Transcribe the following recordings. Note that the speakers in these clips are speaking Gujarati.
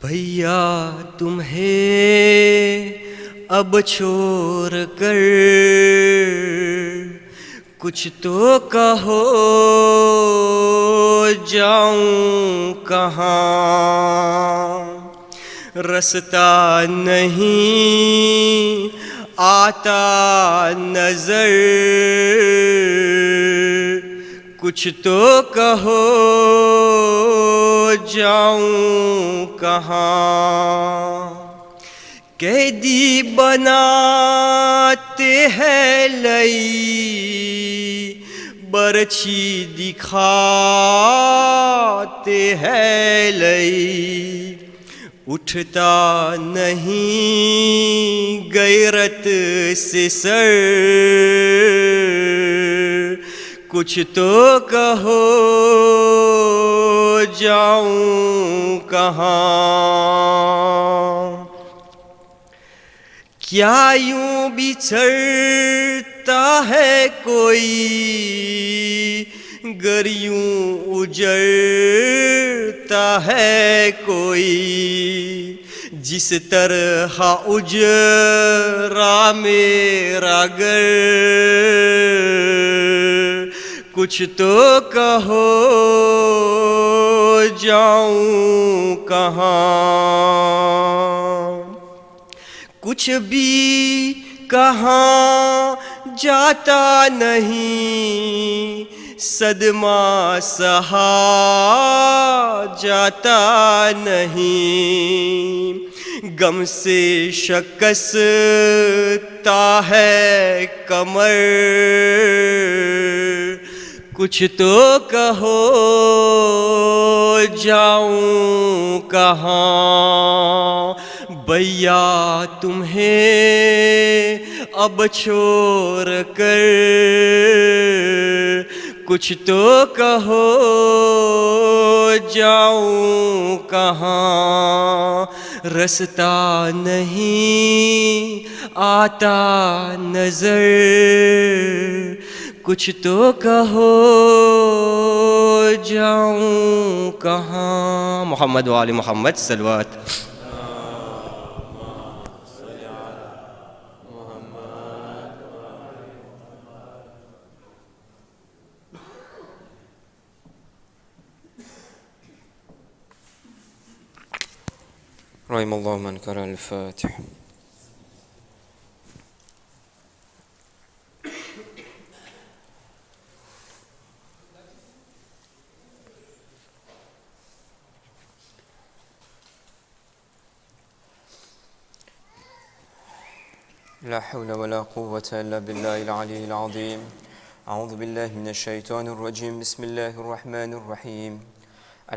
بھیا تمہیں اب چھوڑ کر کچھ تو کہو، جاؤں کہاں؟ رستہ نہیں آتا نظر، کچھ تو کہو، جاؤں کہاں؟ قیدی بناتے ہیں لئی، برچھی دکھاتے ہیں لئی، اٹھتا نہیں غیرت سے سر، کچھ تو کہو، جاؤں کہاں؟ کیا یوں بچھڑتا ہے کوئی، گر یوں اجڑتا ہے کوئی، جس طرح اجڑا میرا گھر، کچھ تو کہو، جاؤں کہاں؟ کچھ بھی کہاں جاتا نہیں، صدمہ سہا جاتا نہیں، غم سے شکستہ ہے کمر، کچھ تو کہو، جاؤں کہاں؟ بھیا تمہیں اب چھوڑ کر کچھ تو کہو، جاؤں کہاں؟ رستہ نہیں آتا نظر، کچھ تو کہو، جاؤں کہاں؟ محمد و آل محمد صلوات۔ رحم الله من قرأ الفاتح. لا حول ولا قوة إلا بالله العلي العظيم. أعوذ بالله من الشيطان الرجيم. بسم الله الرحمن الرحيم.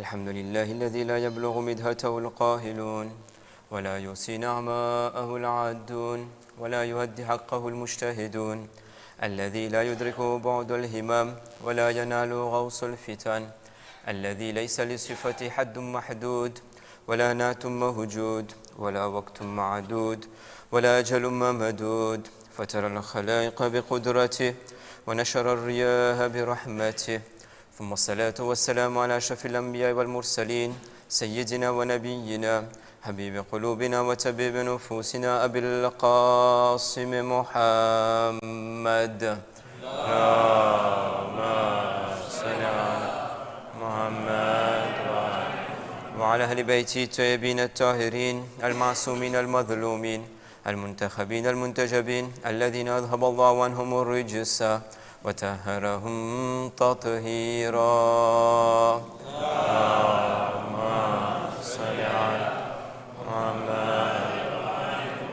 الحمد لله الذي لا يبلغ مدهته القاهلون، ولا يحصي نعماءه العادون، ولا يؤدي حقه المجتهدون، الذي لا يدركه بعد الهمم، ولا ينال غوص الفتن، الذي ليس لصفته حد محدود، ولا نات موجود، ولا وقت معدود، ولا أجل ممدود، فترى الخلائق بقدرته، ونشر الرياح برحمته، ثم الصلاة والسلام على أشرف الأنبياء والمرسلين، سيدنا ونبينا حبيب قلوبنا وتبيب نفوسنا أبي القاسم محمد. اللهم صل على محمد وعلى أهل بيته الطيبين الطاهرين المعصومين المظلومين المنتخبين المنتجبين، الذين أذهب الله عنهم الرجس وطهرهم تطهيرا. اللهم صل على محمد.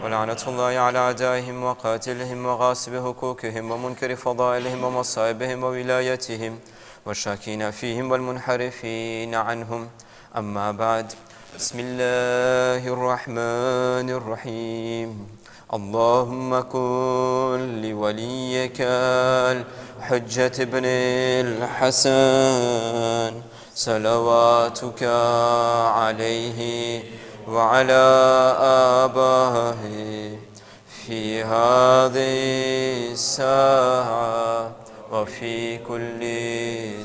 ولعنة الله على أعدائهم وقاتلهم وغاصب حقوقهم ومنكر فضائلهم ومصائبهم وولايتهم والشاكين فيهم والمنحرفين عنهم. أما بعد، بسم الله الرحمن الرحيم. اللهم كن لوليك الحجة بن الحسن صلواتك عليه وعلى آبائه في هذه الساعة وفي كل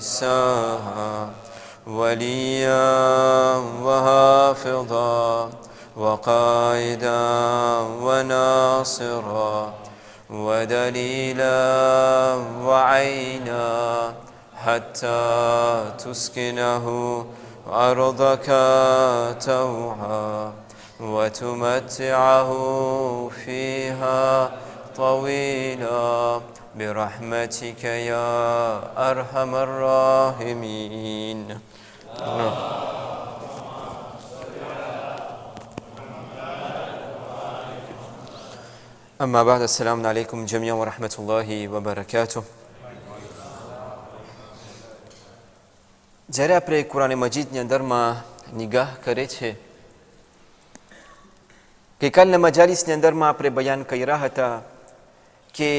ساعة، وليا وحافظا وقائدا وناصرا ودليلا وعينا حتى تسكنه أرضك توعا وتمتعه فيها طويلا برحمتك يا أرحم الراحمين. أما بعد السلام عليكم جميعا ورحمة الله وبركاته. જ્યારે આપણે કુરાન મજીદની અંદરમાં નિગાહ કરે છે, ગઈકાલના મજાલિસની અંદરમાં આપણે બયાન કર્યા હતા કે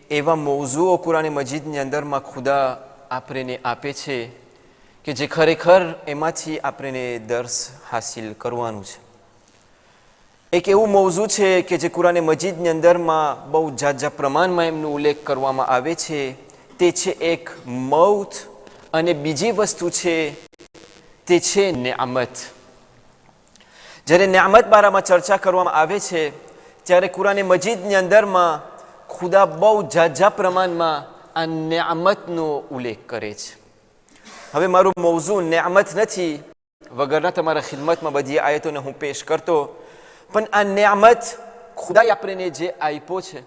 એવા મૌઝુઓ કુરાન મજીદની અંદરમાં ખુદા આપણને આપે છે કે જે ખરેખર એમાંથી આપણને દર્સ હાસિલ કરવાનું છે. એક એવું મૌઝુ છે કે જે કુરાન મજીદની અંદરમાં બહુ ઝાઝા પ્રમાણમાં એમનો ઉલ્લેખ કરવામાં આવે છે, તે છે એક મૌત, અને બીજી વસ્તુ છે તે છે નેઆમત. જ્યારે નેઆમત બારામાં ચર્ચા કરવામાં આવે છે ત્યારે કુરાન મજીદની અંદરમાં ખુદા બહુ ઝાઝા પ્રમાણમાં આ નેઆમતનો ઉલ્લેખ કરે છે. હવે મારું મૌઝુ નેઆમત નથી, વગરના તમારા ખિદમતમાં બધી આયતોને હું પેશ કરતો, પણ આ નેઆમત ખુદાએ આપણને જે આપ્યો છે,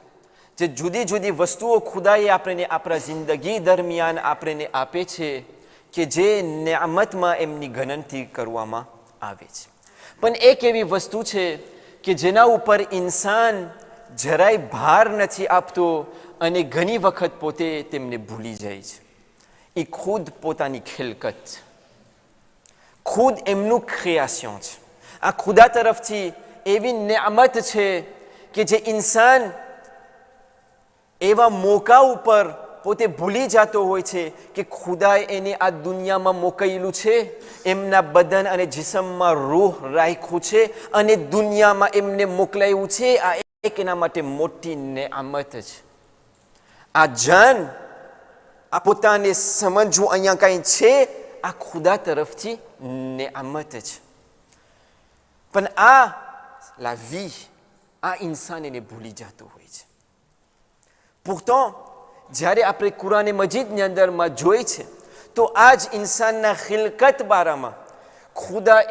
જે જુદી જુદી વસ્તુઓ ખુદાએ આપણને આપણા જિંદગી દરમિયાન આપણને આપે છે, કે જે નેઆમતમાં એમની ગણતરી કરવામાં આવે છે. પણ એક એવી વસ્તુ છે કે જેના ઉપર ઇન્સાન જરાય ભાર નથી આપતો અને ઘણી વખત પોતે તેમને ભૂલી જાય છે. એ ખુદ પોતાની ખિલકત, ખુદ એમનું ક્રિએશન છે. આ ખુદા તરફથી એવી નેઆમત છે કે જે ઇન્સાન એવા મોકા ઉપર પોતે ભૂલી જતો હોય છે કે ખુદાએ એને આ દુનિયામાં મોકલેલું છે, એમના બદન અને જિસ્મમાં રૂહ રાખ્યું છે અને દુનિયામાં એમને મોકલાયું છે. આ એક એના માટે મોટી નેઆમત છે. આ જાન, આ પોતાને સમજવું અહીંયા કંઈ છે, આ ખુદા તરફથી નેઆમત છે. પણ આ la vie, આ ઇન્સાન એને ભૂલી જતો હોય છે. pourtant જ્યારે આપણે કુરાન મજીદની અંદરમાં જોઈ છે તો આ જ ઇન્સાનના ખિલકત બારામાં ખુદા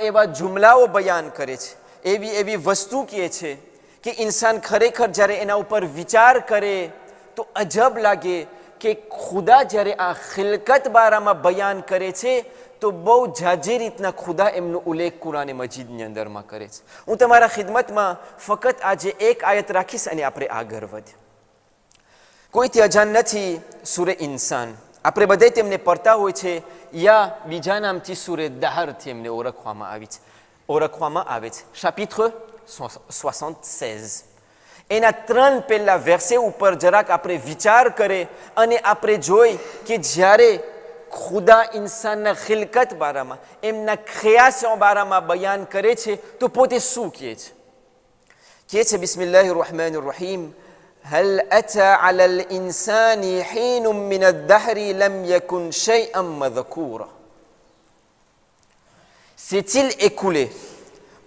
એવા જુમલાઓ બયાન કરે છે, એવી વસ્તુ કહે છે કે ઇન્સાન ખરેખર જ્યારે એના ઉપર વિચાર કરે તો અજબ લાગે કે ખુદા જ્યારે આ ખિલકત બારામાં બયાન કરે છે તો બહુ ઝાઝી રીતના ખુદા એમનો ઉલ્લેખ કુરાન મજીદની અંદરમાં કરે છે. હું તમારા ખિદમતમાં ફક્ત આજે એક આયત રાખીશ અને આપણે આગળ વધીએ. કોઈથી અજાણ નથી સૂરે ઇન્સાન, આપણે બધે તેમને પડતા હોય છે, યા બીજા નામથી સૂરે દહરથી એમને ઓળખવામાં આવે છે. chapitre 76 એના 3 પહેલા વેર્સે ઉપર જરાક આપણે વિચાર કરે અને આપણે જોઈ કે જ્યારે ખુદા ઇન્સાનના ખિલકત બારામાં, એમના ક્રિએશન બારામાં બયાન કરે છે તો પોતે શું કહે છે. બિસ્મિલ્લાહિર રહેમાનિર Rahim. هل أتى على الإنسان حين من الدهر لم يكن شيئا مذكورا. S'est-il écoulé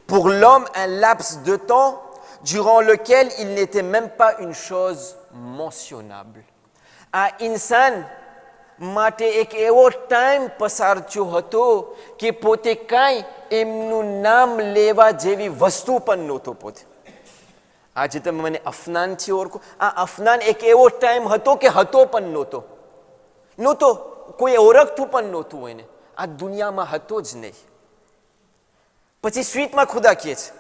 pour l'homme un laps de temps durant lequel il n'était même pas une chose mentionnable. આ ઇન્સાન માટે એક એવો ટાઈમ પસાર થયો હતો કે પોતે કાંઈ એમનું નામ લેવા જેવી વસ્તુ પણ નહોતો પોતે. આજે તમે મને અફનાનથી ઓળખો, આ અફનાન એક એવો ટાઈમ હતો કે હતો પણ નહોતો, કોઈ ઓળખતું પણ નહોતું એને, આ દુનિયામાં હતો જ નહીં. પછી સ્વીટમાં ખુદા કહે છે,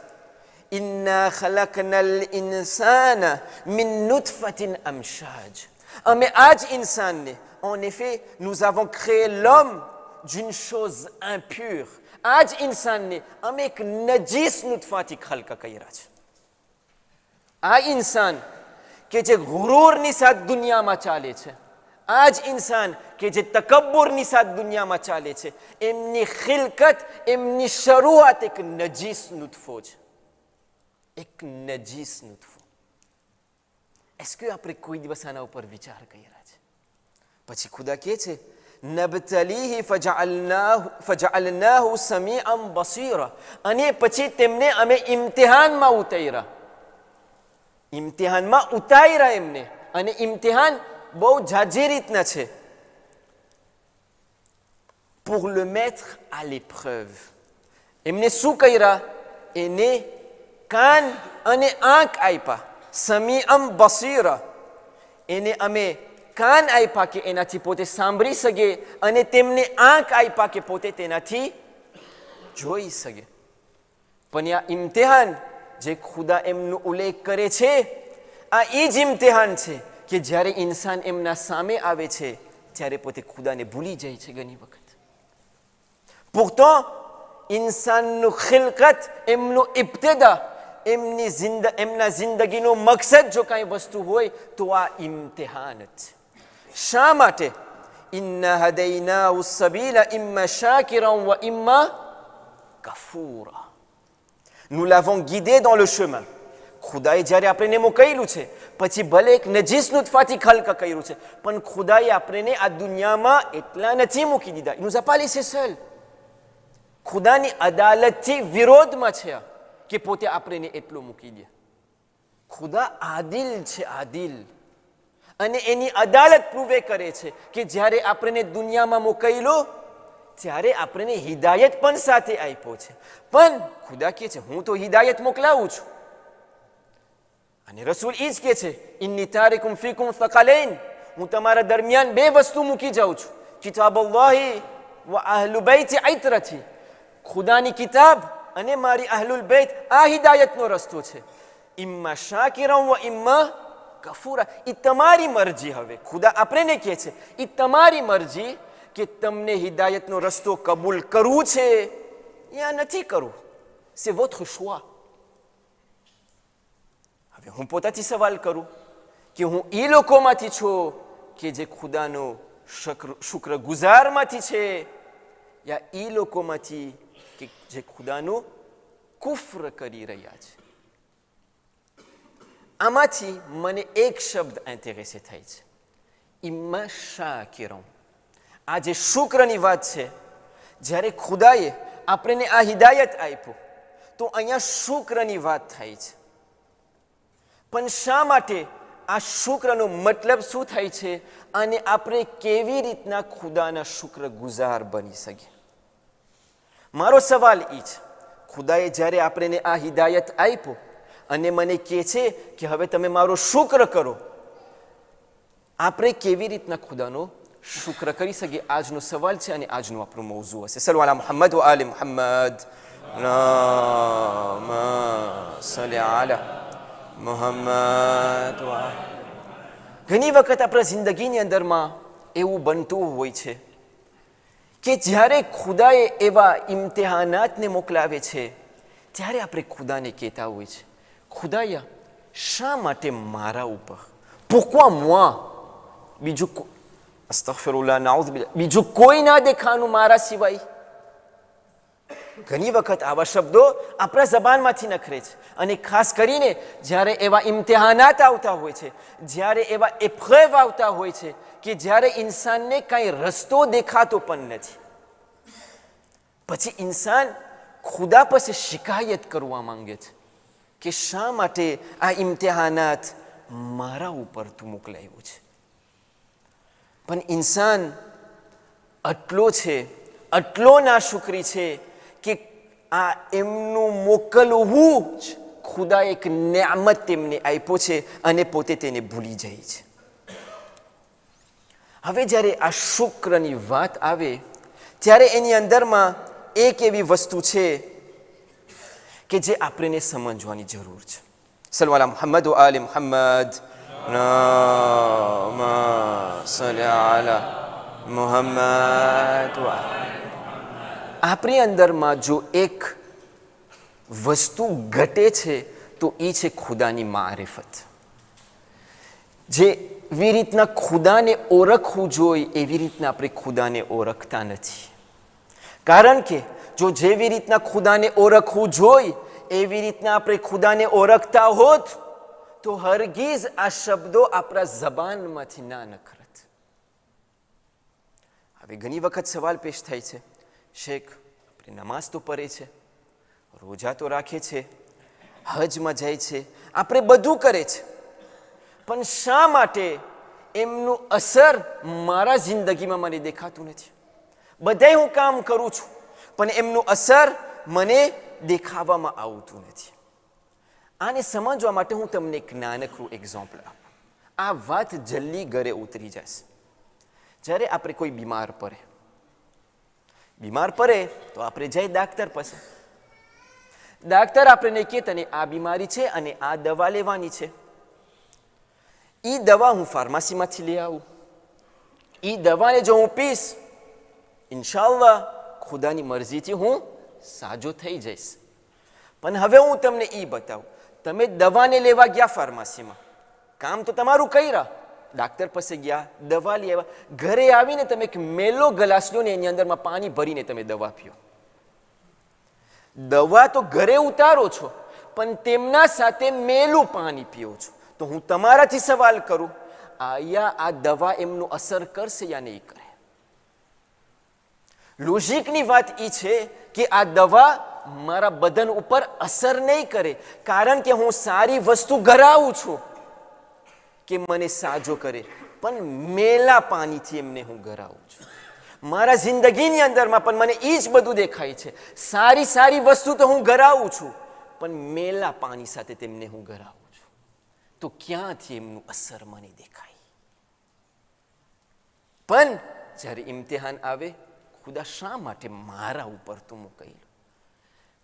ઇન્ના ખલકનલ ઇન્સાન મિન નુતફતિન અમશાજ. અમે આ જ ઇન્સાનને, en effet, nous avons créé l'homme d'une chose impure. આ જ ઇન્સાનને અમે એક નજીસ નુતફાથી ખલક કર્યા છે. આ ઇન્સાન કે જે ગુરૂરની સાથ દુનિયામાં ચાલે છે, આ જ ઇન્સાન કે જે તકબ્બુરની સાથ દુનિયામાં ચાલે છે, એમની ખિલકત, એમની શરૂઆત એક નજીસ નુતફો છે, એક નજીસ નુતફો. એસ કે આપણે કોઈ દિવસ આના ઉપર વિચાર કર્યા છે? પછી ખુદા કહે છે નબતલીહી ફજઅલનાહુ સમીઅન બસીરા, અને પછી તેમને અમે ઇમ્તિહાનમાં ઉતાર્યા એમને. અને ઇમ્તિહાન બહુ ઝાઝી રીતના છે. pour le mettre à l'épreuve. એમને શું કર્યા? એને કાન અને આંખ આપ્યા. સમીઅન બસીરા, એને અમે કાન આપ્યા કે એનાથી પોતે સાંભળી શકે, અને તેમને આંખ આપ્યા કે પોતે તેનાથી જોઈ શકે. પણ આ ઇમ્તિહાન જે ખુદા એમનો ઉલ્લેખ કરે છે, આ એ જ ઇમ્તિહાન છે કે જ્યારે ઇન્સાન એમના સામે આવે છે ત્યારે પોતે ખુદાને ભૂલી જાય છે ઘણી વખત. pourtant ઇન્સાનનું ખિલકત, એમનું ઇબ્તિદા, એમના જિંદગીનો મકસદ જો કાંઈ વસ્તુ હોય તો આ ઇમ્તિહાન જ છે. શા માટે? ઇન્ના હદૈનાહુ સબીલા ઇમ્મા શાકિરાન વ Emma કફૂરા. nous l'avons guidé dans le chemin. ખુદાએ જ્યારે આપણને મોકલ્યું છે, પછી ભલે એક નજીસ નુતફાથી ખલ્ક કર્યું છે, પણ ખુદાએ આપણને આ દુનિયામાં એટલા નથી મૂકી દીધા. il nous a pas laissé seul. ખુદાની અદાલતથી વિરોધમાં છે કે પોતે આપણને એટલું મૂકી દે. ખુદા આદિલ છે, આદિલ. અને એની અદાલત પ્રૂવે કરે છે કે જ્યારે આપણને દુનિયામાં મોકલ્યો ત્યારે આપણને હિદાયત પણ સાથે આપ્યો છે. પણ ખુદા કહે છે હું તો હિદાયત મોકલાવું છું, અને રસૂલ એ જ કહે છે ઇન્ની તારિકુમ ફીકુમ થકલૈન, હું તમારા દરમિયાન બે વસ્તુ મૂકી જાઉં છું, કિતાબલ્લાહી વ અહલુ બૈતિ ઇત્રતી. ખુદાની કિતાબ અને મારી અહલુલ બૈત, આ હિદાયતનો રસ્તો છે. ઇમ્મા શાકિરાન વ ઇમ્મા કફૂરા. એ તમારી મરજી. હવે ખુદા આપણને કહે છે એ તમારી મરજી કે તમને હિદાયતનો રસ્તો કબૂલ કરવું છે યા નથી કરવું. c'est votre choix. હવે હું પોતાથી સવાલ કરું કે હું એ લોકોમાંથી છું કે જે ખુદાનો શુક્ર ગુજારમાંથી છે, યા એ લોકોમાંથી કે જે ખુદાનો કુફર કરી રહ્યા છે? આમાંથી મને એક શબ્દ ઇન્ટરેસ્ટ થાય છે, ઇમ્મા શાકિરાન. આ જે શુક્રની વાત છે, જ્યારે ખુદાએ આપણને આ હિદાયત આપ્યો તો અહીંયા શુક્રની વાત થાય છે. પણ શા માટે? આ શુક્રનો મતલબ શું થાય છે, અને આપણે કેવી રીતના ખુદાના શુક્ર ગુજાર બની શકીએ? મારો સવાલ એ છે, ખુદાએ જ્યારે આપણને આ હિદાયત આપ્યો અને મને કહે છે કે હવે તમે મારો શુક્ર કરો, આપણે કેવી રીતના ખુદાનો શુક્ર કરી શકીએ? આજનો સવાલ છે અને આજનું આપણું મૌઝુ હશે. સલ્લુ અલા મુહમ્મદ વ આલિ મુહમ્મદ. અલ્લાહુમ્મા સલ્લી અલા મુહમ્મદ. ઘણી વખત આપણા જિંદગીની અંદરમાં એવું બનતું હોય છે કે જ્યારે ખુદાએ એવા ઇમ્તિહાનાતને મોકલાવે છે ત્યારે આપણે ખુદાને કહેતા હોય છે, ખુદાયા શા માટે મારા ઉપર? pourquoi moi? બીજું અસ્તગફિરુલ્લાહ, નાઉઝ બિલ્લાહ, બીજું કોઈ ના દેખાનું મારા સિવાય? ઘણી વખત આવા શબ્દો આપણા જબાનમાંથી નખરે છે, અને ખાસ કરીને જ્યારે એવા ઇમ્તિહાનાત આવતા હોય છે, જ્યારે એવા એપ્રેવ આવતા હોય છે કે જ્યારે ઇન્સાનને કાંઈ રસ્તો દેખાતો પણ નથી, પછી ઇન્સાન ખુદા પાસે શિકાયત કરવા માંગે છે કે શા માટે આ ઇમ્તિહાનાત મારા ઉપર તું મોકલાવ્યું છે? પણ ઇન્સાન આટલો નાશુકરી છે કે આ એમનું મોકલવું જ ખુદા એક નેમત તેમને આપ્યો છે અને પોતે તેને ભૂલી જાય છે. હવે જ્યારે આ શુક્રની વાત આવે ત્યારે એની અંદરમાં એક એવી વસ્તુ છે કે જે આપણને સમજવાની જરૂર છે. સલ્લુ અલા મુહમ્મદ વ આલિ મુહમ્મદ. અલ્લાહુમ્મા સલ્લી અલા મુહમ્મદ. આપણી અંદરમાં જો એક વસ્તુ ઘટે છે તો એ છે ખુદાની મારિફત. જેવી રીતના ખુદાને ઓળખવું જોઈએ એવી રીતના આપણે ખુદાને ઓળખતા નથી. કારણ કે જો જેવી રીતના ખુદાને ઓળખવું જોઈએ એવી રીતના આપણે ખુદાને ઓળખતા હોત તો હરગીઝ આ શબ્દો આપણા જબાનમાંથી ના નખરત. હવે ઘણી વખત સવાલ પેશ થાય છે, શેખ આપણે નમાઝ તો પઢે છે, રોજા તો રાખે છે, હજમાં જાય છે, આપણે બધું કરે છે, પણ શા માટે એમનું અસર મારા જિંદગીમાં મને દેખાતું નથી? બધાય હું કામ કરું છું, પણ એમનું અસર મને દેખાવામાં આવતું નથી. આને સમજવા માટે હું તમને એક નાનકડું એક્ઝામ્પલ આપું. આ વાત જલ્દી ઘરે ઉતરી જશે. જ્યારે આપણે કોઈ બીમાર પડે તો આપણે જઈએ ડાક્ટર પાસે. ડાક્ટર આપણને કહે તને આ બીમારી છે અને આ દવા લેવાની છે. એ દવા હું ફાર્મસીમાંથી લઈ આવું. એ દવાને જો હું પીશ, ઇન્શાઅલ્લાહ ખુદાની મરજીથી હું સાજો થઈ જઈશ. પણ હવે હું તમને એ બતાવું, તમે દવાને લેવા ગયા ફાર્મસીમાં, કામ તો તમારું કર્યા, ડાક્ટર પાસે ગયા, દવા લઈ આવ્યા, ઘરે આવીને તમે એક મેલો ગ્લાસ લો ને એની અંદરમાં પાણી ભરીને તમે દવા પીઓ. દવા તો ઘરે ઉતારો છો, પણ તેમના સાથે મેલું પાણી પીઓ છો. તો હું તમારાથી સવાલ કરું, આયા આ દવા એમનું અસર કરશે યા નહીં કરે? લોજિકની વાત એ છે કે આ દવા મારા બદન ઉપર અસર નહીં કરે, કારણ કે હું સારી વસ્તુ ગરાવું છું કે મને સાજો કરે, પણ મેલા પાણીથી એમને હું ગરાવું છું. મારા જિંદગીની અંદરમાં પણ મને એ જ બધું દેખાય છે. સારી વસ્તુ તો હું ગરાવું છું, પણ મેલા પાણી સાથે તેમને હું ગરાવું છું. તો ક્યાંથી એમનું અસર મને દેખાય? પણ જ્યારે ઇમ્તિહાન આવે, ખુદા શા માટે મારા ઉપર તું મૂકેલું?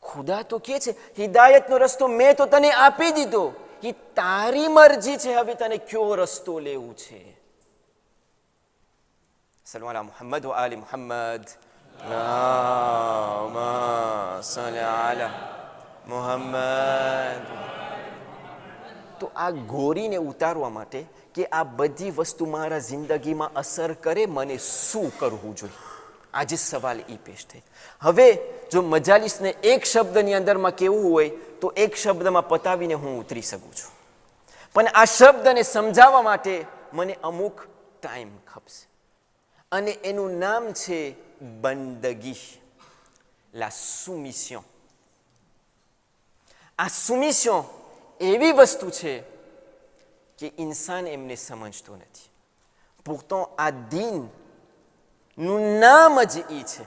ખુદા તો કહે છે હિદાયતનો રસ્તો મેં તો તને આપી દીધો, એ તારી મરજી છે હવે તને કયો રસ્તો લેવું છે. સલ્લુ અલા મુહમ્મદ વ આલી મુહમ્મદ. અલ્લાહુમ્મા સલ્લી અલા મુહમ્મદ. તો આ ગોરીને ઉતારવા માટે કે આ બધી વસ્તુ મારા જિંદગીમાં અસર કરે, મને શું કરવું જોઈએ? આજે સવાલ એ પેશ થાય. હવે જો મજાલિસને એક શબ્દની અંદરમાં કેવું હોય તો એક શબ્દમાં પતાવીને હું ઉતરી શકું છું, પણ આ શબ્દને સમજાવવા માટે મને અમુક ટાઈમ ખપશે, અને એનું નામ છે બંદગી, લા સુમિશન. આ સુમિશન એવી વસ્તુ છે કે ઇન્સાન એમને સમજતો નથી. pourtant આ દીન નું નામ જ એ છે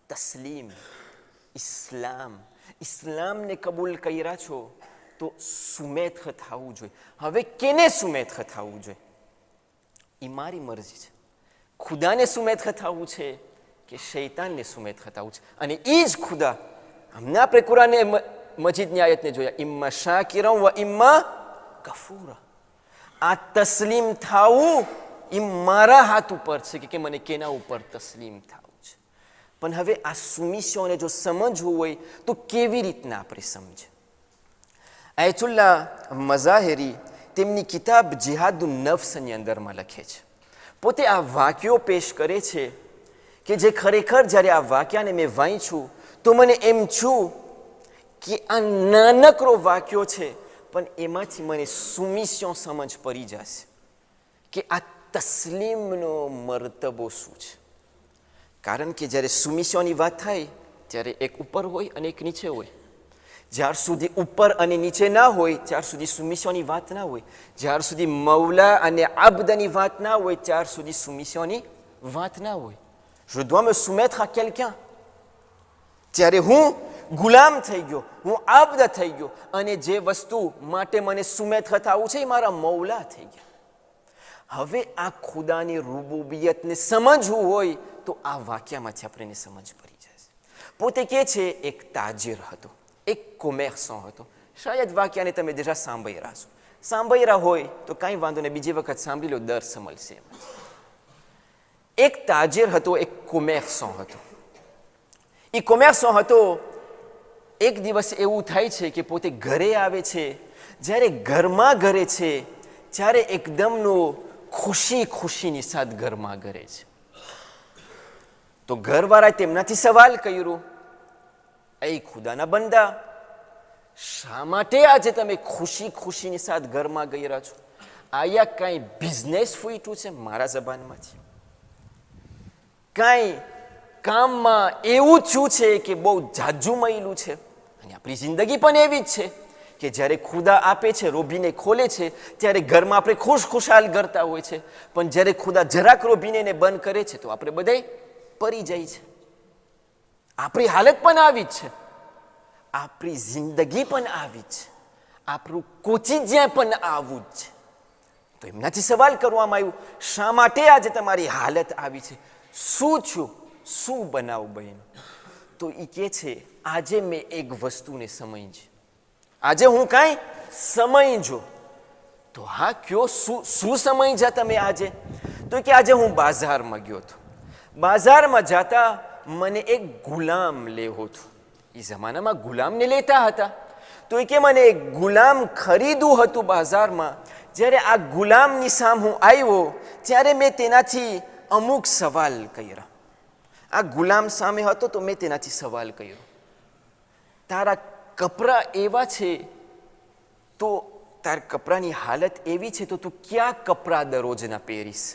તસ્લીમ, ઇસ્લામ. ઇસ્લામને કબૂલ કર્યા છો તો સુમેથ થવું જોઈએ. હવે કેને સુમેથ થવું જોઈએ? એ મારી મરજી છે. ખુદાને સુમેથ થવું છે કે શૈતાનને સુમેથ થવું છે? અને એ જ ખુદા, હમણાં આપણે કુરાને મજીદની આયતને જોયા, ઇમ્મા શાકિરમ વ ઇમ્મા કફૂરા. આ તસ્લીમ થવું એ મારા હાથ ઉપર છે કે મને કેના ઉપર તસ્લીમ થવું છે. પણ હવે આ સુમિશનને જો સમજવું હોય તો કેવી રીતના આપણે સમજે? આયતુલ્લાહ મઝાહેરી તેમની કિતાબ જિહાદુન નફ્સની અંદરમાં લખે છે, પોતે આ વાક્યો પેશ કરે છે કે જે ખરેખર જ્યારે આ વાક્યાને મેં વાંચ્યું તો મને એમ છું કે આ નાનકડો વાક્યો છે, પણ એમાંથી મને સુમિશન સમજ પડી જશે કે આ તસ્લીમનો મર્તબો શું છે. કારણ કે જ્યારે સુમિશનની વાત થાય ત્યારે એક ઉપર હોય અને એક નીચે હોય. જ્યાર સુધી ઉપર અને નીચે ના હોય ત્યાર સુધી સુમિશનની વાત ના હોય. જ્યાર સુધી મૌલા અને અબ્દની વાત ના હોય ત્યાર સુધી સુમિશનની વાત ના હોય. Je dois me soumettre à quelqu'un. ત્યારે હું ગુલામ થઈ ગયો, હું આબ્દ થઈ ગયો, અને જે વસ્તુ માટે મને સુમેથ થવું છે એ મારા મૌલા થઈ ગયા. હવે આ ખુદાની રૂબુબિયતને સમજવું હોય તો આ વાક્યમાંથી આપણને સમજ પડી જશે. પોતે કહે છે એક તાજીર હતો, એક કોમેર્સન્ટ હતો. શાયદ વાક્યને તમે déjà સાંભળ્યા છો. સાંભળ્યા હોય તો કાંઈ વાંધો નહીં, બીજી વખત સાંભળી લો, દર સમજશે. એક તાજીર હતો, એક કોમેર્સન્ટ હતો. એ કોમેર્સન્ટ હતો. એક દિવસ એવું થાય છે કે પોતે ઘરે આવે છે. જ્યારે ઘરમાં ઘરે છે ત્યારે એકદમનો ખુશીની સાથ ઘરમાં ઘરે છે. તો ઘરવાળાએ તેમનાથી સવાલ કર્યો, એ ખુદાના બંદા, શા માટે આજે તમે ખુશીની સાથ ઘરમાં ગઈ રહ્યા છો? આયા કાંઈ બિઝનેસ ફૂટ્યું છે? મારા જબાનમાંથી કાંઈ કામમાં એવું થયું છે કે બહુ જાજુ મળ્યું છે. અને આપણી જિંદગી પણ એવી જ છે કે જ્યારે ખુદા આપે છે, રોબીને ખોલે છે, ત્યારે ઘરમાં આપણે ખુશાલ કરતા હોય છે. પણ જ્યારે ખુદા જરાક રોબીને બંધ કરે છે તો આપણે બધાય પડી જાય છે. આપણી હાલત પણ આવી જ છે, આપણી જિંદગી પણ આવી જ છે, આપણું કોચિજ્યાં પણ આવું જ છે. તો એમનાથી સવાલ કરવામાં આવ્યું, શા માટે આજે તમારી હાલત આવી છે? શું થયું? શું બનાવ બન્યો? તો એ કહે છે, આજે મેં એક વસ્તુને સમજી. આજે હું કાંઈ સમજો. તો હા કયો, શું સમજ્યા તમે આજે? તો કે આજે હું બાજારમાં ગયો હતો. બાજારમાં જતા મને એક ગુલામ લેવો હતો. એ જમાનામાં ગુલામને લેતા હતા. તો એ કે મને એક ગુલામ ખરીદવું હતું બાજારમાં. જ્યારે આ ગુલામની સામે હું આવ્યો ત્યારે મેં તેનાથી અમુક સવાલ કર્યા. આ ગુલામ સામે હતો તો મેં તેનાથી સવાલ કર્યો, તારા કપડાં એવા છે તો તારા કપડાની હાલત એવી છે તો તું ક્યાં કપડાં દરરોજના પહેરીશ?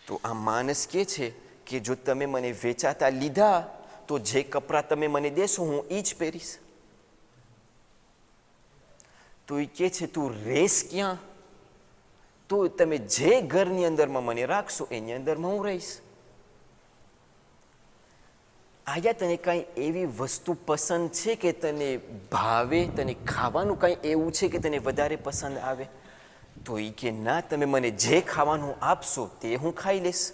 તો આ માણસ કહે છે કે જો તમે મને વેચાતા લીધા તો જે કપડાં તમે મને દેશો હું એ જ પહેરીશ. તો એ કહે છે તું રહેશ ક્યાં? તો તમે જે ઘરની અંદરમાં મને રાખશો એની અંદરમાં હું રહીશ. આયા તને કાંઈ એવી વસ્તુ પસંદ છે કે તને ભાવે, તને ખાવાનું કાંઈ એવું છે કે તને વધારે પસંદ આવે? તો એ કે ના, તમે મને જે ખાવાનું આપશો તે હું ખાઈ લઈશ.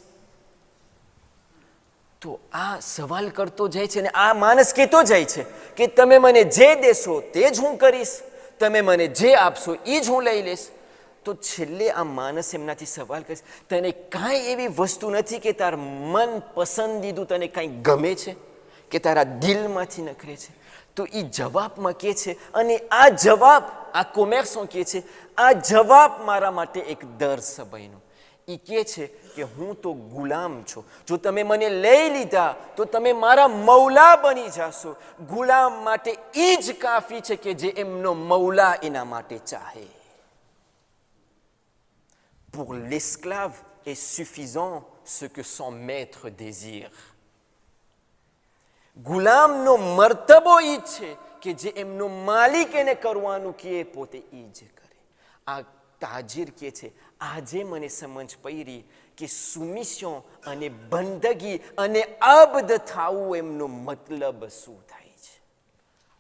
તો આ સવાલ કરતો જાય છે અને આ માણસ કહેતો જાય છે કે તમે મને જે દેશો તે જ હું કરીશ, તમે મને જે આપશો એ જ હું લઈ લઈશ. તો છેલ્લે આ માણસ એમનાથી સવાલ કરે, તને કાંઈ એવી વસ્તુ નથી કે તાર મન પસંદીદું તને કાંઈ ગમે છે કે તારા દિલમાંથી નખરે છે? તો એ જવાબમાં કહે છે, અને આ જવાબ આ કોમેર્સન કહે છે, આ જવાબ મારા માટે એક દર્શ બન્યો. એ કહે છે કે હું તો ગુલામ છું. જો તમે મને લઈ લીધા તો તમે મારા મૌલા બની જશો. ગુલામ માટે એ જ કાફી છે કે જે એમનો મૌલા એના માટે ચાહે. Pour l'esclave est suffisant ce que son maître désire. ગુલામનો મર્તબો એ છે કે જે એમનો માલિક એને કરવાનું કે પોતે એ જ કરે. આ તાજીર કહે છે, આજે મને સમજ પડી કે સુમિશન અને બંદગી અને અબદ થવું એમનો મતલબ શું થાય છે.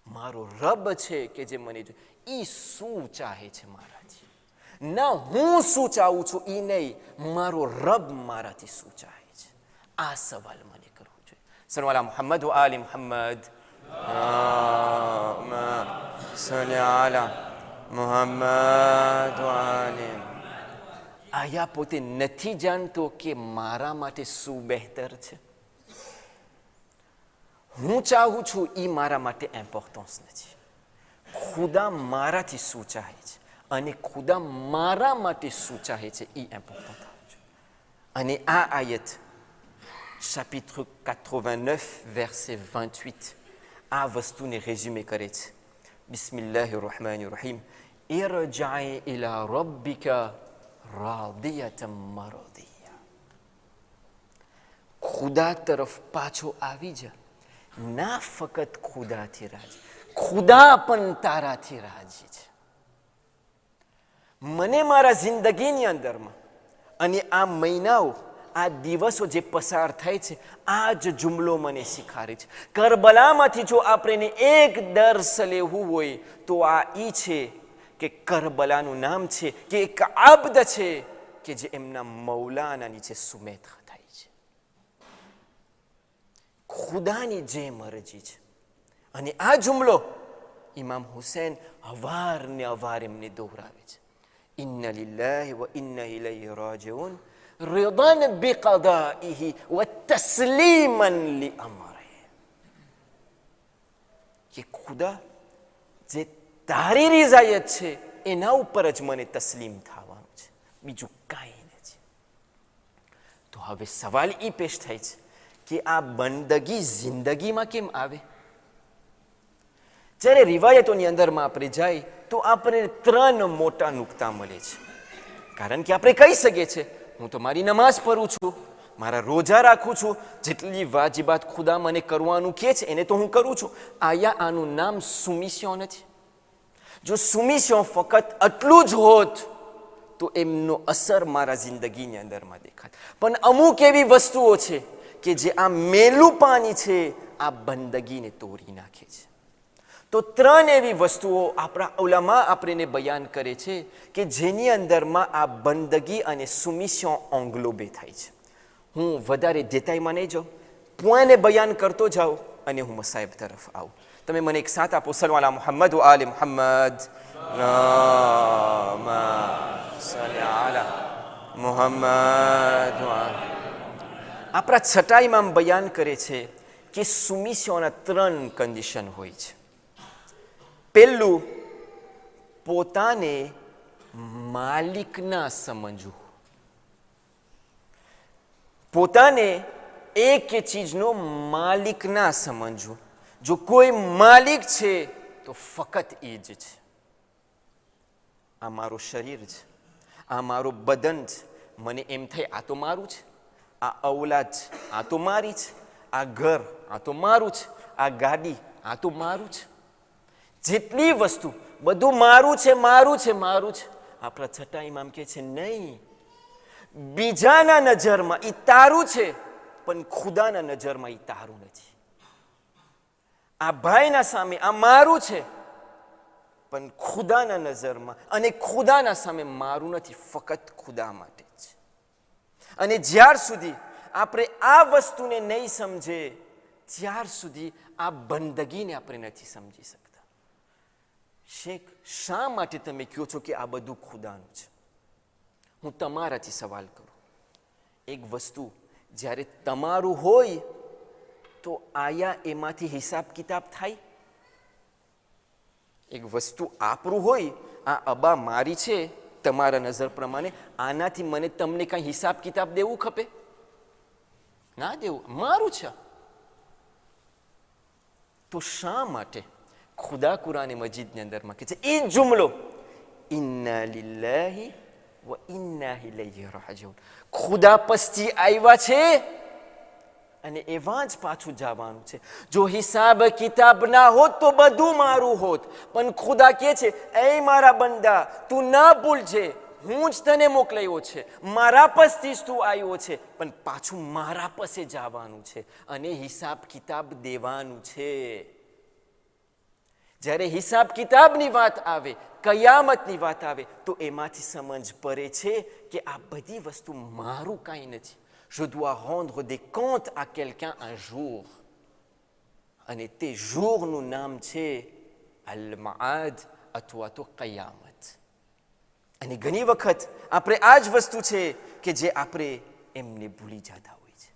મારો રબ છે કે જે મને એ શું ચાહે છે મારાથી, ના હું શું ચાહું છું એ નહીં, મારો રબ મારાથી શું ચાહે છે. આ સવાલ મને કરવો જોઈએ. સલ્લલ્લાહુ અલા મુહમ્મદ વ આલી મુહમ્મદ. સલ્લી અલા મુહમ્મદ વ આલી. આયા પોતે નથી જાણતો કે મારા માટે શું બહેતર છે. હું ચાહું છું એ મારા માટે ઇમ્પોર્ટન્સ નથી. ખુદા મારાથી શું ચાહે છે અને ખુદા મારા માટે શું ચાહે છે એ ઇમ્પોર્ટન્ટ છે. અને આ આયત chapitre 89 verset 28 આ વસ્તુને રેઝ્યુમે કરે છે. બિસ્મિલ્લાહિર rahmanir rahim. irja'i ila rabbika radiyatan maradiya. ખુદા તરફ પાછો આવી જા. ના ફક્ત ખુદાથી રાજી, ખુદા પણ તારાથી રાજી છે. મને મારા જિંદગીની અંદરમાં અને આ મહિનાઓ, આ દિવસો જે પસાર થાય છે, આ જ જુમલો મને શીખાડે છે. કરબલામાંથી જો આપણે એક દર્શ લેવું હોય તો આ ઈ છે કે કરબલાનું નામ છે કે એક આબદ છે કે જે એમના મૌલાના નીચે સુમેત થાય છે. ખુદાની જે મરજી છે. અને આ જુમલો ઇમામ હુસૈન અવારને અવાર એમને દોહરાવે છે. ઇન્ના લિલ્લાહિ વ ઇન્ના ઇલૈહિ રાજિઉન રિદાન બિકદાઇહી વ તસ્લીમન લિઅમરિહી. કે ખુદા જે તારી રિઝાયત છે એના ઉપર જ મને તસ્લીમ થવાનું છે, બીજું કાંઈ નથી. તો હવે સવાલ એ પેશ થાય છે કે આ બંદગી જિંદગીમાં કેમ આવે? જ્યારે રિવાયતોની અંદરમાં આપણે જાય તો આપણે 3 મોટા નુકતા મળે છે. કારણ કે આપણે કહી શકીએ છીએ હું તો મારી નમાઝ પઢું છું, મારા રોજા રાખું છું, જેટલી વાજિબાત ખુદા મને કરવાનું કહે છે એને તો હું કરું છું. આનું નામ સુમિસ્યોન નથી. જો સુમિસ્યોન ફક્ત આટલું જ હોત તો એમનો અસર મારા જિંદગીની અંદરમાં દેખાત. પણ અમુક એવી વસ્તુઓ છે કે જે આ મેલું પાણી છે, આ બંદગીને તોડી નાખે છે. તો 3 એવી વસ્તુઓ આપણા ઉલમા આપણને બયાન કરે છે કે જેની અંદરમાં આ બંદગી અને સુમિસ્યોન એંગ્લોબે થાય છે. હું વધારે દેતાઈમાં નહીં જાઉં, પોઈન્ટને બયાન કરતો જાઉં અને હું મસાઈબ તરફ આવું. તમે મને એક સાથ આપો, સલ્લુ અલા મુહમ્મદ વ આલે મુહમ્મદ. મુહમ્મદ આપણા છઠ્ઠા ઇમામ બયાન કરે છે કે સુમિસ્યોના 3 કન્ડિશન હોય છે. પહેલું, પોતાને માલિક ના સમજવું. પોતાને એક ચીજનો માલિક ના સમજવું. જો કોઈ માલિક છે તો ફક્ત એ જ છે. આ મારું શરીર છે, આ મારું બદન છે. મને એમ થાય આ તો મારું છે, આ ઔલાદ છે આ તો મારી છે, આ ઘર આ તો મારું છે, આ ગાડી આ તો મારું છે. જેટલી વસ્તુ બધું મારું છે, મારું છે, મારું છે. આપણા છઠ્ઠા ઇમામ કહે છે નહીં, બીજાના નજરમાં એ તારું છે પણ ખુદાના નજરમાં એ તારું નથી. આ ભાઈના સામે આ મારું છે પણ ખુદાના નજરમાં અને ખુદાના સામે મારું નથી, ફક્ત ખુદા માટે જ. અને જ્યાર સુધી આપણે આ વસ્તુને નહીં સમજે ત્યાર સુધી આ બંદગીને આપણે નથી સમજી શકતા. શેખ, શા માટે તમે કહો છો કે આ બધું ખુદાનું છે? હું તમારાથી સવાલ કરું. એક વસ્તુ જ્યારે તમારું હોય તો આયા એમાંથી હિસાબ કિતાબ થાય? એક વસ્તુ આપણું હોય, આ અબા મારી છે તમારા નજર પ્રમાણે, આનાથી મને તમને કાંઈ હિસાબ કિતાબ દેવું ખપે? ના દેવું, મારું છે. તો શા માટે ખુદા કુરાને મજીદની અંદરમાં કહે છે એ જુમલો, ઇન્ના લિલ્લાહી વ ઇન્ના ઇલૈહિ રાજીઉન. ખુદા પસ્તી આવ્યા છે અને એવા જ પાછું જવાનું છે. જો હિસાબ કિતાબ ના હોત તો બધું મારું હોત, પણ ખુદા કહે છે એ મારા બંદા, તું ના ભૂલજે, હું જ તને મોકલાયો છે, મારા પસ્તી જ તું આવ્યો છે, પણ પાછું મારા પાસે જવાનું છે અને હિસાબ કિતાબ દેવાનું છે. જ્યારે હિસાબ કિતાબની વાત આવે, કયામતની વાત આવે, તો એમાંથી સમજ પડે છે કે આ બધી વસ્તુ મારું કાંઈ નથી. Je dois rendre des comptes à quelqu'un un jour. અને તે જોરનું નામ છે અલ-મઆદ અથવા તો કયામત. અને ઘણી વખત આપણે આ જ વસ્તુ છે કે જે આપણે એમને ભૂલી જતા હોય છે.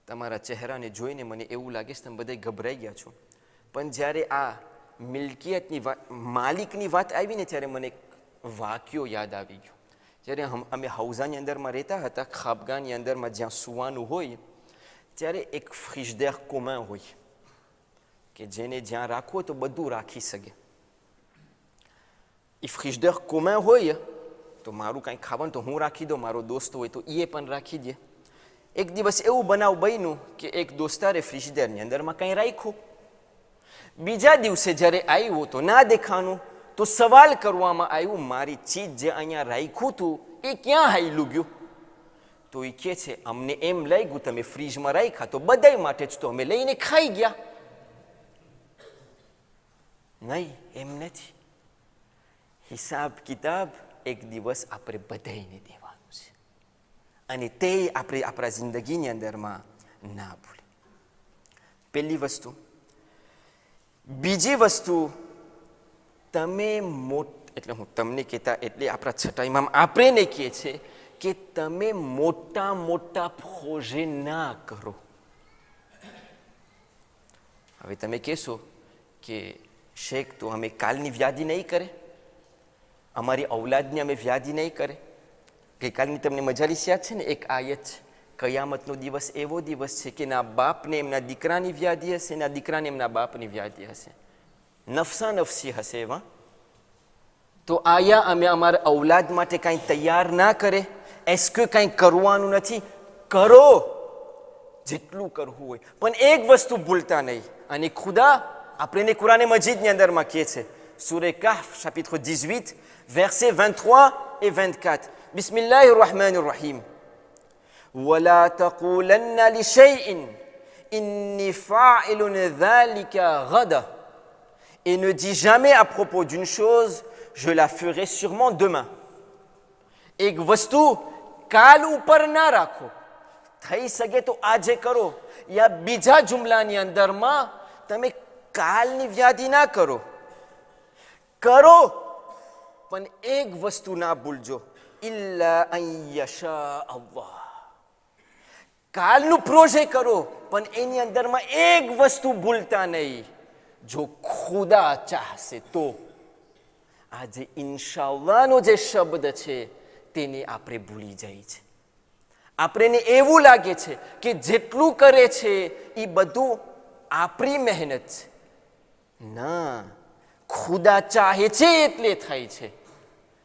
તમારા ચહેરાને જોઈને મને એવું લાગે છે તમે બધા ગભરાઈ ગયા છો, પણ જ્યારે આ મિલકિયતની વાત, માલિકની વાત આવી ને, ત્યારે મને એક વાક્યો યાદ આવી ગયો. જ્યારે અમે હૌઝાની અંદરમાં રહેતા હતા, ખાબગાની અંદરમાં જ્યાં સુવાનું હોય, ત્યારે એક ફ્રિજડેર કોમન હોય કે જેને જ્યાં રાખવું તો બધું રાખી શકે. એ ફ્રિજડેર કોમન હોય તો મારું કાંઈ ખાવાનું તો હું રાખી દઉં, મારો દોસ્ત હોય તો એ પણ રાખી દે. એક દિવસ એવું બનાવ બન્યું કે એક દોસ્તારે ફ્રિજડેરની અંદરમાં કંઈ રાખ્યું. બીજા દિવસે જ્યારે આવ્યો તો ના દેખાનું, તો સવાલ કરવામાં આવ્યું મારી ચીજ જે અહીંયા રાખ્યું હતું એ ક્યાં હાઈલું ગયું? તો એ કહે છે અમને એમ લાગ્યું તમે ફ્રીજમાં રાખ્યા તો બધાય માટે જ, તો અમે લઈને ખાઈ ગયા. નહીં, એમ નથી. હિસાબ કિતાબ એક દિવસ આપણે બધાઈને દેવાનું છે અને તે આપણે આપણા જિંદગીની અંદરમાં ના ભૂલે. પહેલી વસ્તુ. બીજી વસ્તુ, તમે એટલે હું તમને કહેતા એટલે આપણા છઠ્ઠા ઇમામ આપણે કહે છે કે તમે મોટા મોટા ફોજે ના કરો. હવે તમે કહેશો કે શેખ તો અમે કાલની વ્યાધિ નહીં કરે, અમારી ઔલાદની અમે વ્યાધિ નહીં કરે. ગઈકાલની તમને મજાલીસ યાદ છે ને, એક આયત છે, કયામતનો દિવસ એવો દિવસ છે કે ના બાપને એમના દીકરાની વ્યાધિ હશે, ના દીકરાને એમના બાપની વ્યાધિ હશે, નફસા નફસી હશે એવા. તો આયા અમે અમારા ઔલાદ માટે કાંઈ તૈયાર ના કરે est-ce que કંઈ કરવાનું નથી? કરો જેટલું કરવું હોય, પણ એક વસ્તુ ભૂલતા નહીં. અને ખુદા આપણે કુરાન મજીદની અંદરમાં કહે છે, સૂરે કહફ chapitre 18 versets 23 et 24. Bismillahir Rahmanir Rahim. ولا تقولن لشيء إني فاعل ذلك غدا. Et ne dis jamais à propos d'une chose, je la ferai sûrement demain. એક વસ્તુ કાલ ઉપર ના રાખો, થઈ શકે તો આજે કરો. યા બીજા જુમલાની અંદરમાં તમે કાલની વ્યાધિ ના કરો. કરો પણ એક વસ્તુ ના ભૂલજો, ઇલ્લા અન યશા અલ્લાહ. કાલનું પ્રોજેક્ટ કરો પણ એની અંદરમાં એક વસ્તુ ભૂલતા નહીં, જો ખુદા ચાહશે તો. આજે ઇન્શાઅલ્લાહનો જે શબ્દ છે તેને આપણે ભૂલી જાય છે. આપણને એવું લાગે છે કે જેટલું કરે છે એ બધું આપણી મહેનત છે. ના, ખુદા ચાહે છે એટલે થાય છે.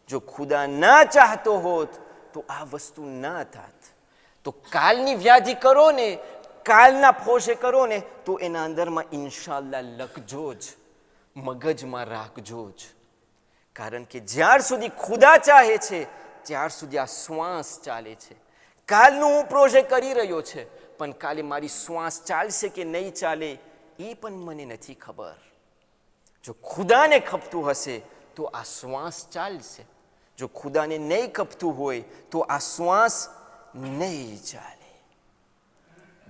જો ખુદા ના ચાહતો હોત તો આ વસ્તુ ના થાત. તો કાલની વ્યાધિ કરો ને, કાલના ફોશે કરો ને, તો એના અંદરમાં ઇન્શાઅલ્લાહ લખજો જ, મગજમાં રાખજો જ. કારણ કે જ્યાર સુધી ખુદા ચાહે છે ત્યાર સુધી આ શ્વાસ ચાલે છે. કાલનું હું પ્રોજેક્ટ કરી રહ્યો છે, પણ કાલે મારી શ્વાસ ચાલશે કે નહીં ચાલે એ પણ મને નથી ખબર. જો ખુદાને ખપતું હશે તો આ શ્વાસ ચાલશે, જો ખુદાને નહીં ખપતું હોય તો આ શ્વાસ નહીં ચાલે.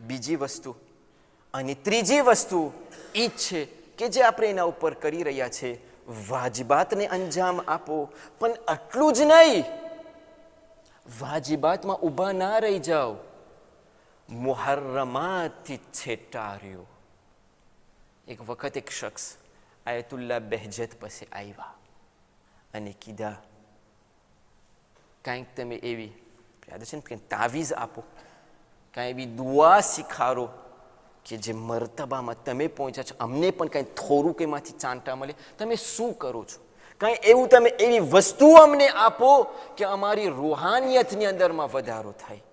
બીજી વસ્તુ અને ત્રીજી વસ્તુ એ જ છે કે જે આપણે એના ઉપર કરી રહ્યા છે, વાજિબાતને અંજામ આપો. પણ આટલું જ નહીં, વાજિબાતમાં ઊભા ના રહી જાઓ, મુહર્રમાતથી છેટા રહ્યો. એક વખત એક શખ્સ આયતુલ્લાહ બહેજત પાસે આવ્યા અને કીધા, કાંઈક તમે એવી યાદ છે ને કે તાવીઝ આપો, કાંઈ એવી દુઆ શીખાડો કે જે મર્તબામાં તમે પહોંચ્યા છો, અમને પણ કાંઈ થોડું કે એમાંથી ચાંટા મળે. તમે શું કરો છો? કાંઈ એવું તમે એવી વસ્તુ અમને આપો કે અમારી રૂહાનિયતની અંદરમાં વધારો થાય.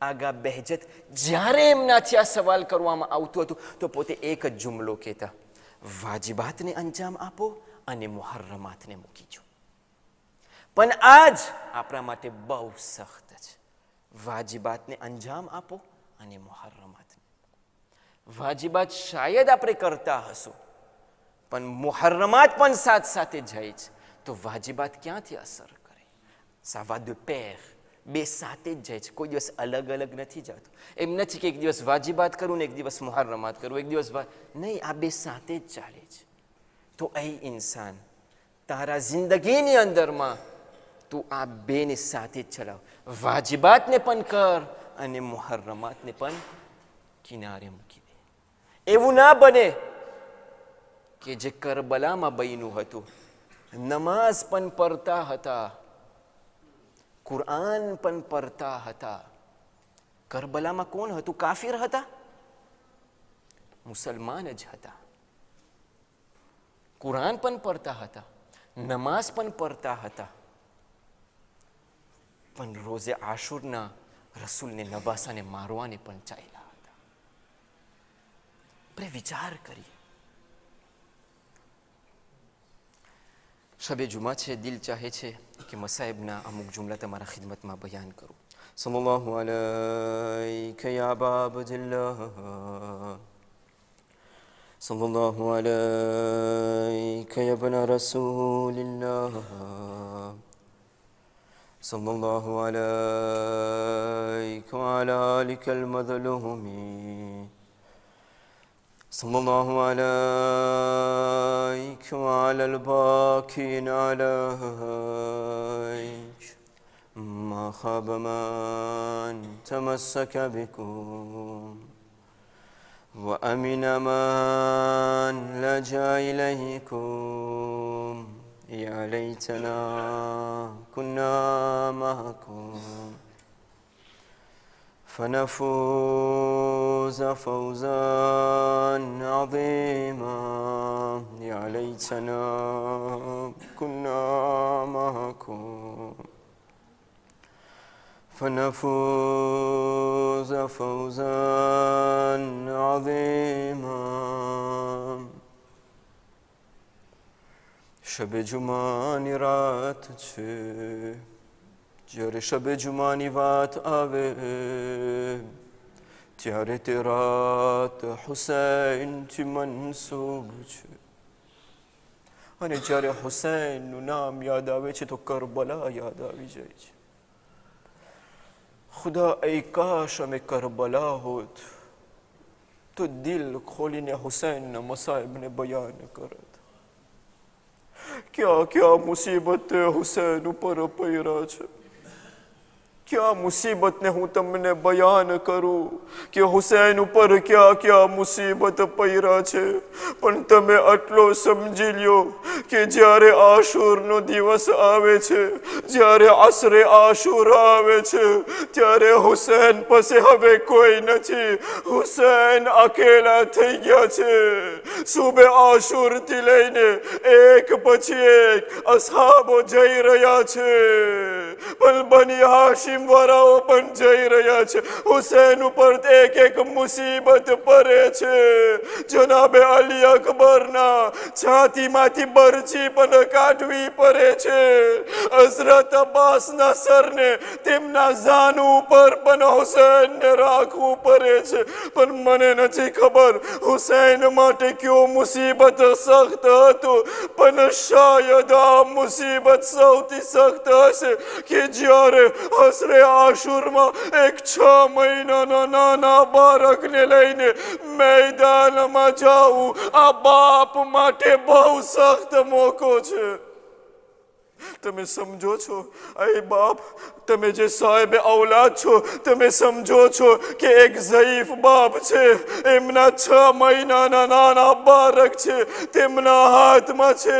આગા બહેજત જ્યારે એમનાથી આ સવાલ કરવામાં આવતું હતું તો પોતે એક જ જુમલો કહેતા, વાજિબાતને અંજામ આપો અને મુહર્રમાતને મૂકી દો. પણ આજ આપણા માટે બહુ સખ્ત છે. વાજિબાતને અંજામ આપો અને મુહર્રમાતને. વાજિબાત શાયદ આપણે કરતા હશું, પણ મુહર્રમાત પણ સાથ સાથે જાય છે, તો વાજિબાત ક્યાંથી અસર કરે? સાવા de pair, બે સાથે જ જાય છે, કોઈ દિવસ અલગ અલગ નથી જતો. એમ નથી કે એક દિવસ વાજિબાત કરું ને એક દિવસ મુહર્રમાત કરું, એક દિવસ નહીં, આ બે સાથે જ ચાલે છે. તો એ ઇન્સાન તારા જિંદગીની અંદરમાં તું આ બેને સાથે જ ચલાવ. વાજિબાતને પણ કર અને મુહર્રમાતને પણ કિનારે મૂકી દે. એવું ના બને કે જે કરબલામાં બન્યું હતું, નમાઝ પણ પડતા હતા, કુરાન પણ પડતા હતા. કરબલામાં કોણ હતું? કાફિર હતા? મુસલમાન જ હતા. કુરાન પણ પડતા હતા, નમાઝ પણ પડતા હતા, પણ રોઝે આશુરના રસૂલને નવાસાને મારવાને પણ ચાલ્યા હતા. આપણે વિચાર કરીએ. શબે જુમા છે, દિલ ચાહે છે કે મસાહેબના અમુક જુમલા તમારા ખિદમતમાં બયાન કરું. સલ્લલ્લાહુ અલૈકા યા અબા અબ્દિલ્લાહ, સલ્લલ્લાહુ અલૈકા યા ઇબ્ન રસૂલિલ્લાહ, સલ્લલ્લાહુ અલૈકા વ અલા આલિકા અલ-મઝલૂમીન, સલ્લલ્લાહુ અલૈકા વ અલા અલ-બાકીન અલૈક, મા ખાબ મન તમસ્સક બિકુમ વ અમિન મન લજા ઇલૈકુમ યા લૈતના કુન્ના મa'akum فنفوز فوزا عظيما يا ليتنا كنا معكم فنفوز فوزا عظيما. شب جمعانی رات છે જ્યારે શબ જુમાની વાત આવે ત્યારે તે રાત હુસૈનથી મનસૂબ છે. અને જ્યારે હુસૈનનું નામ યાદ આવે છે તો કરબલા યાદ આવી જાય છે. ખુદા ای કાશ અમે કરબલા હોત તો દિલ ખોલીને હુસૈનના મસાઈબને બયાન કરત. क्या क्या मुसीबत हुसैन ઉપર પૈરા છે. क्या मुसीबत ने હું તમને બયાન કરું કે હુસૈન ઉપર ક્યાં ક્યાં મુસીબત પૈરા છે. પણ તમે આટલો સમજી લ્યો કે જ્યારે આશુરનો દિવસ આવે છે, જ્યારે આશરે આશુરા આવે છે, ત્યારે હુસૈન પાસે હવે કોઈ નથી. હુસૈન અકેલા થઈ ગયા છે. સુબે આશુરથી લઈને એક પછી એક અસહાબો જઈ રહ્યા છે. પણ બની હાશિમ વાળાઓ પણ જઈ રહ્યા છે. હુસૈન ઉપર એક એક મુસીબત પડે છે. જનાબે અલી અકબરના છાતીમાંથી બરછી પણ કાઢવી પડે છે. હઝરત અબ્બાસના સરને તેમના જાનુ ઉપર પણ હુસૈનને રાખવું પડે છે. પણ મને નથી ખબર હુસૈન માટે કયો મુસીબત સખ્ત હતું. પણ શાયદ આ મુસીબત સૌથી સખ્ત હશે કે જ્યારે હસરે આશુરમાં એક 6 મહિનાના નાના બાળકને લઈને મેદાનમાં જાવું આ બાપ માટે બહુ સખ્ત મોકો છે. તમે સમજો છો એ બાપ, તમે જે સાહેબ ઔલાદ છો, તમે સમજો છો કે એક ઝઈફ બાપ છે, એમના 6 મહિનાના નાના બાળક છે, તેમના હાથમાં છે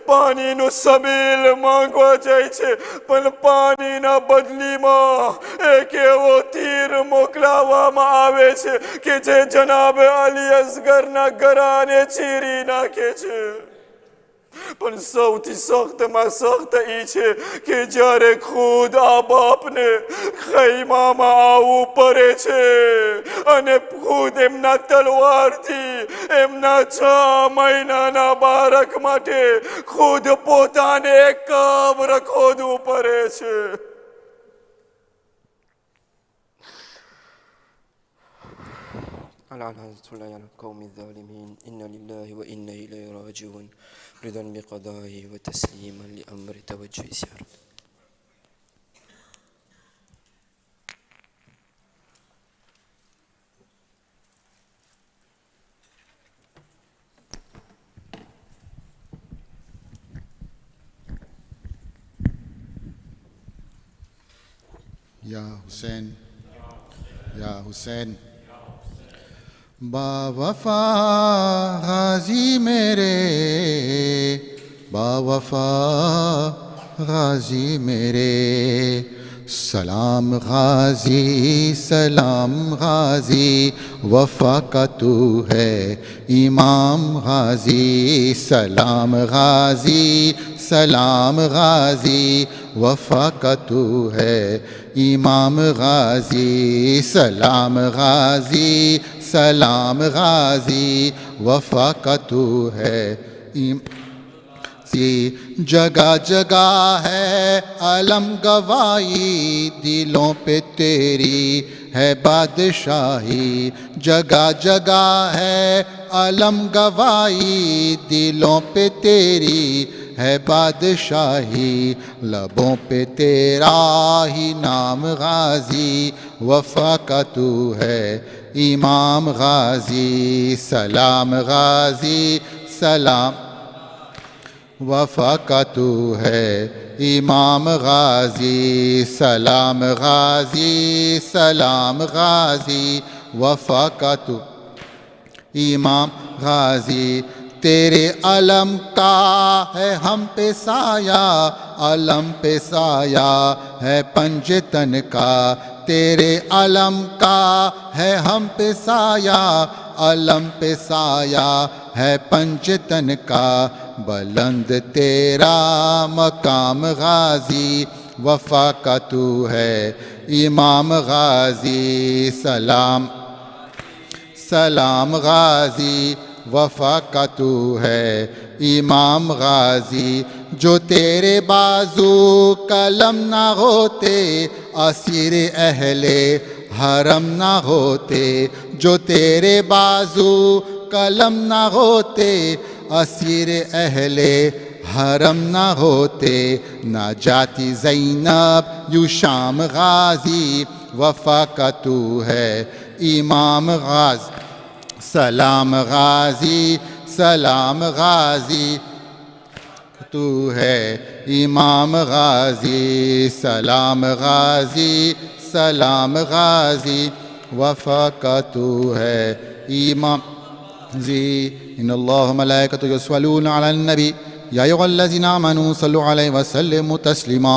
પાણીનું સબીલ માંગવા જાય છે. પણ પાણીના બદલીમાં એક એવો તીર મોકલાવવામાં આવે છે કે જે જનાબે અલી અસગરના ગળાને ચીરી નાખે છે. પણ સૌથી સખ્તમાં સખ્ત એ છે કે જ્યારે ખુદ આ બાપને ખૈમામાં આવવું પડે છે અને ખુદ એમના તલવારથી એમના 6 મહિનાના બાળક માટે ખુદ પોતાને કબ્ર ખોદવું પડે છે. لعنة الله على القوم الظالمين. إن لله وإنا إليه راجعون. رضا بقضائه وتسليما لأمر توجه سيارة. یا حسین، یا حسین، با وفا غازی میرے، با وفا غازی میرے، سلام غازی سلام غازی، وفا کا تو ہے امام غازی، سلام غازی سلام غازی، وفا کا تو ہے امام غازی، سلام غازی سلام غازی، وفا کا تو ہے جگہ جگہ ہے علم گواہی، دلوں پہ تیری ہے بادشاہی، جگہ جگہ ہے علم گواہی، دلوں پہ تیری ہے بادشاہی، لبوں پہ تیرا ہی نام غازی، وفا کا تو ہے امام غازی، سلام غازی سلام، وفا کا تو ہے امام غازی، سلام غازی سلام غازی، وفا کا تو امام غازی، تیرے علم کا ہے ہم پہ سایہ، علم پہ سایہ ہے پنجتن کا، تیرے علم کا ہے ہم پہ سایہ، علم پہ سایہ ہے پنجتن کا، بلند تیرا مقام غازی، وفا کا تو ہے امام غازی سلام سلام غازی وفا کا تو ہے امام غازی جو تیرے بازو قلم نہ ہوتے اسیر اہل حرم نہ ہوتے جو تیرے بازو قلم نہ ہوتے اسیر اہل حرم نہ ہوتے نہ جاتی زینب یوں شام غازی وفا کا تو ہے امام غازی سلام غازی سلام غازی تو ہے امام غازی سلام غازی سلام غازی وفا کا تو ہے امام غازی ان اللہ و ملائکتہ یصلون علی النبی یا ایھا الذین آمنوا صلوا علیہ وسلموا تسلیما